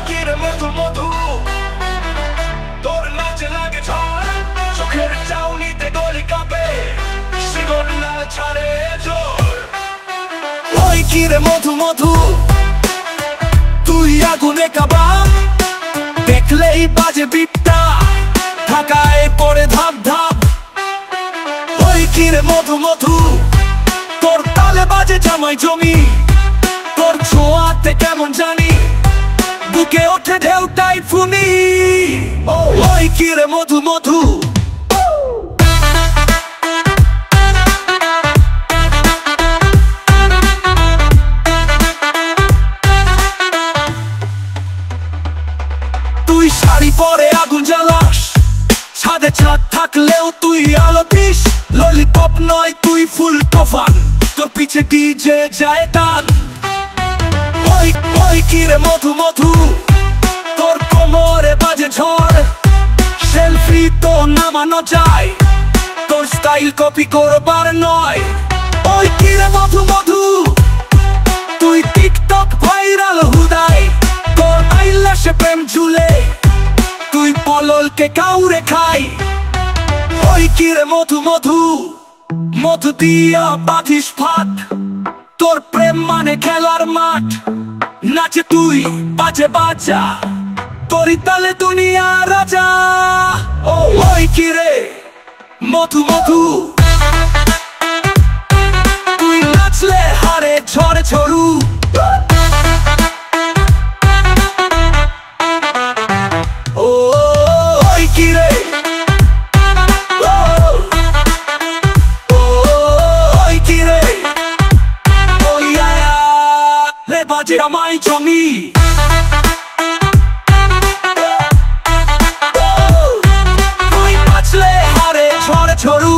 কিরে মধু মধু তোর নাচে লাগে ঝড় চোখের চাউনিতে গলি কাঁপে শিকল না ছাড়ে জোর ওই কিরে মধু মধু তুই আগুনে কাবাব দেখলেই বাজে বিটটা ঢাকায় পড়ে ধাপ ধাপ ওই কিরে মধু মধু তোর তালে বাজে জামাই জমি তোর ছোঁয়াতে কেমন জানি বুকে ওঠে ঢেউটাই ফুনি ওই কিরে মধু মধু তুই শাড়ি পরে আগুন জ্বালাস ছাদে ছাদ থাকলেও তুই আলো দিস ললিপপ নয় তুই ফুল তোফান তোর পিছে ডিজে যায় টান ওই কিরে মধু মধু তোর কোমরে বাজে ঝড় সেলফি তো নামানো যায় তোর স্টাইল কপি করবার নয় ওই কিরে মধু মধু তুই টিকটক ভাইরাল হুদাই তোর আইলাসে প্রেম ঝুলে তুই পললকে কাউরে খাই ওই কিরে মধু মধু মধু দিয়া বাঁধিস ফাট তোর প্রেম মানে খেলার মাঠ নাচে তুই বাজে বাজা তোরই তালে দুনিয়া রাজা ওই কিরে মধু মধু তুই নাচলে হারে ঝড়ে ঝড়ু ওই কিরে ওই কিরে ওই আয়া রে বাজে আমায় জমি তুই নাচলে হারে ঝড়ে ঝড়ু